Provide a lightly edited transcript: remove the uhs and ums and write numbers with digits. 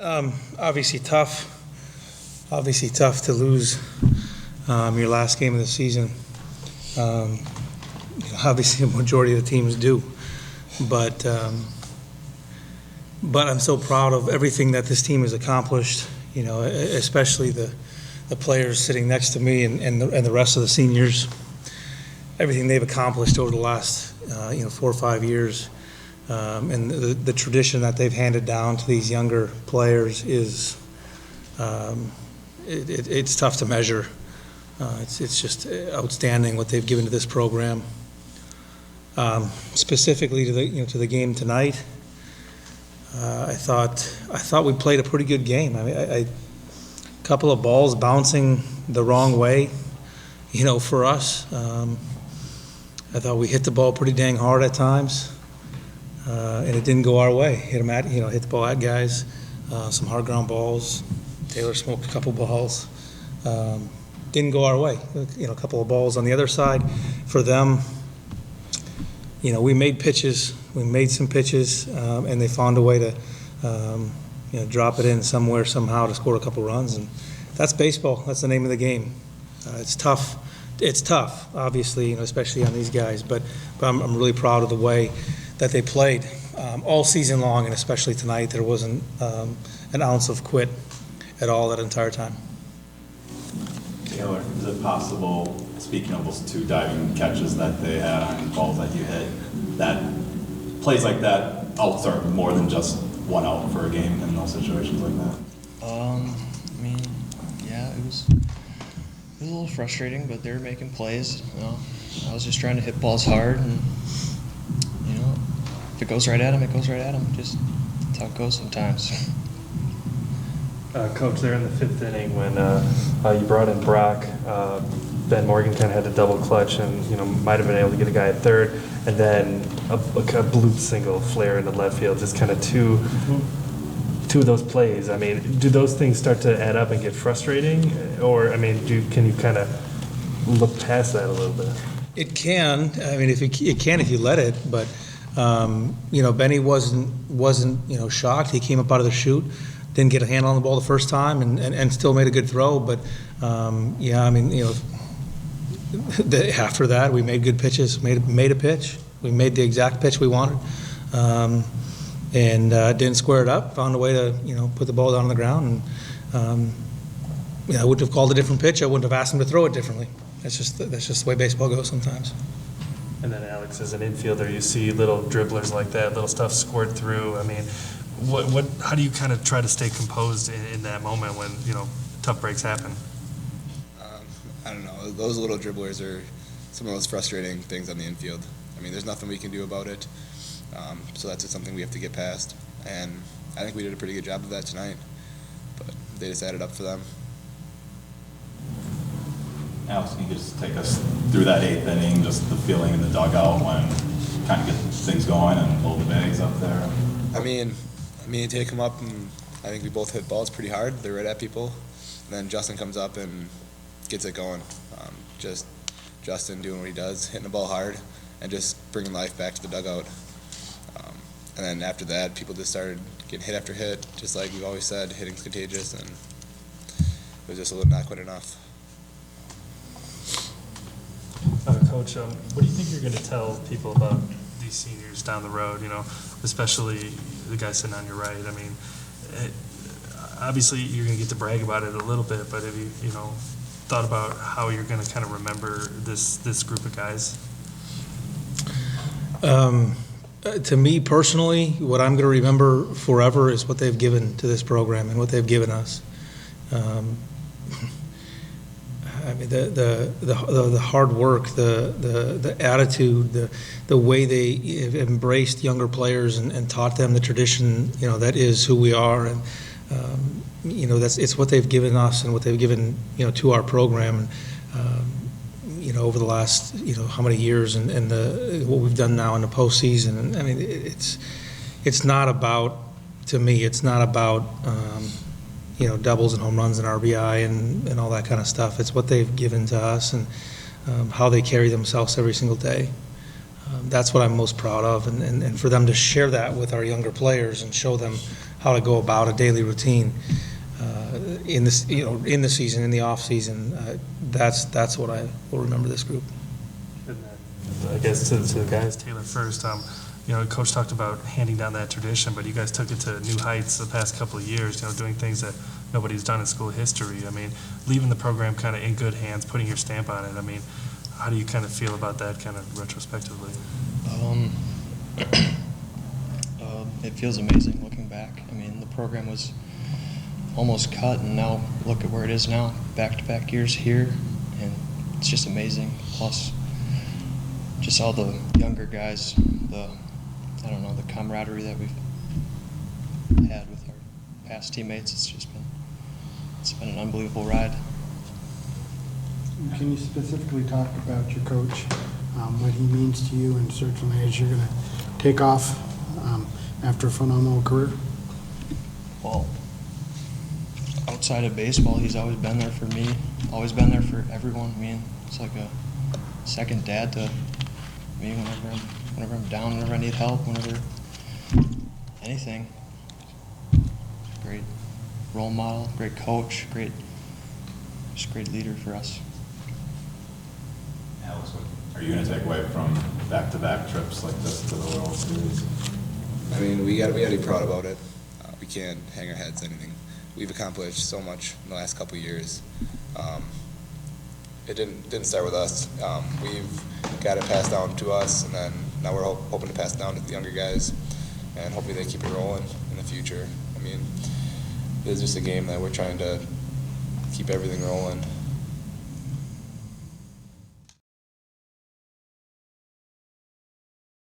Obviously tough. Obviously tough to lose your last game of the season. Obviously, a majority of the teams do, but I'm so proud of everything that this team has accomplished. Especially the players sitting next to me and the rest of the seniors. Everything they've accomplished over the last 4 or 5 years, and the tradition that they've handed down to these younger players is it's tough to measure. It's just outstanding what they've given to this program. Specifically to the game tonight, I thought we played a pretty good game. I mean, a couple of balls bouncing the wrong way, for us. I thought we hit the ball pretty dang hard at times, and it didn't go our way. Hit the ball at guys, some hard ground balls. Taylor smoked a couple balls. Didn't go our way. A couple of balls on the other side for them. We made pitches. We made some pitches, and they found a way to, drop it in somewhere somehow to score a couple runs. And that's baseball. That's the name of the game. It's tough. It's tough, obviously, especially on these guys. But I'm really proud of the way that they played all season long, and especially tonight. There wasn't an ounce of quit at all that entire time. Taylor, is it possible, speaking of those 2 diving catches that they had on balls that you hit, that plays like that outs are more than just 1 out for a game in those situations like that? It was a little frustrating, but they were making plays. I was just trying to hit balls hard, and if it goes right at them, it goes right at them. Just that's how it goes sometimes. Coach, there in the 5th inning when you brought in Brock, Ben Morgan kind of had a double clutch and might have been able to get a guy at third, and then a bloop single flare into left field. Just kind of two of those plays. I mean, do those things start to add up and get frustrating, or can you kind of look past that a little bit? It can. I mean, it can if you let it. But Benny wasn't shocked. He came up out of the chute. Didn't get a handle on the ball the first time, and still made a good throw. But after that, we made good pitches. Made a pitch. We made the exact pitch we wanted, and didn't square it up. Found a way to put the ball down on the ground. And I wouldn't have called a different pitch. I wouldn't have asked him to throw it differently. That's just the way baseball goes sometimes. And then Alex, as an infielder, you see little dribblers like that, little stuff squirt through. I mean, how do you kind of try to stay composed in that moment when tough breaks happen? I don't know. Those little dribblers are some of those frustrating things on the infield. I mean, there's nothing we can do about it. So that's just something we have to get past. And I think we did a pretty good job of that tonight. But they just added up for them. Alex, can you just take us through that 8th inning, just the feeling in the dugout when you kind of get things going and load the bags up there? I mean, take them up, and I think we both hit balls pretty hard. They're right at people. And then Justin comes up and gets it going. Just Justin doing what he does, hitting the ball hard, and just bringing life back to the dugout. And then after that, people just started getting hit after hit, just like we've always said, hitting's contagious, and it was just a little not quite enough. Coach, what do you think you're going to tell people about these seniors down the road, especially the guy sitting on your right? I mean, obviously you're going to get to brag about it a little bit, but have you, thought about how you're going to kind of remember this group of guys? To me personally, what I'm going to remember forever is what they've given to this program and what they've given us. I mean, the hard work, the attitude, the way they embraced younger players and taught them the tradition, that is who we are, and it's what they've given us and what they've given to our program, and over the last how many years, and what we've done now in the postseason. And I mean, it's not about, to me, it's not about doubles and home runs and RBI and all that kind of stuff. It's what they've given to us and how they carry themselves every single day. That's what I'm most proud of, and for them to share that with our younger players and show them how to go about a daily routine in this, in the season, in the off season. That's what I will remember this group. And then, I guess to the guys, Taylor first. Coach talked about handing down that tradition, but you guys took it to new heights the past couple of years. Doing things that nobody's done in school history. I mean, leaving the program kind of in good hands, putting your stamp on it. I mean, how do you kind of feel about that kind of retrospectively? It feels amazing looking back. I mean, the program was almost cut, and now look at where it is now. Back-to-back years here, and it's just amazing. Plus, just all the younger guys, the camaraderie that we've had with our past teammates. It's been an unbelievable ride. Can you specifically talk about your coach, what he means to you, and certainly as you're going to take off after a phenomenal career? Well, outside of baseball, he's always been there for me, always been there for everyone. I mean, it's like a second dad to me whenever I'm down, whenever I need help, whenever anything. Great role model, great coach, just great leader for us. Alex, what are you going to take away from back-to-back trips like this to the World Series? I mean, we got to be proud about it. We can't hang our heads anything. We've accomplished so much in the last couple of years. It didn't start with us. We've got it passed down to us, and then now we're hoping to pass it down to the younger guys, and hopefully they keep it rolling in the future. I mean, it's just a game that we're trying to keep everything rolling.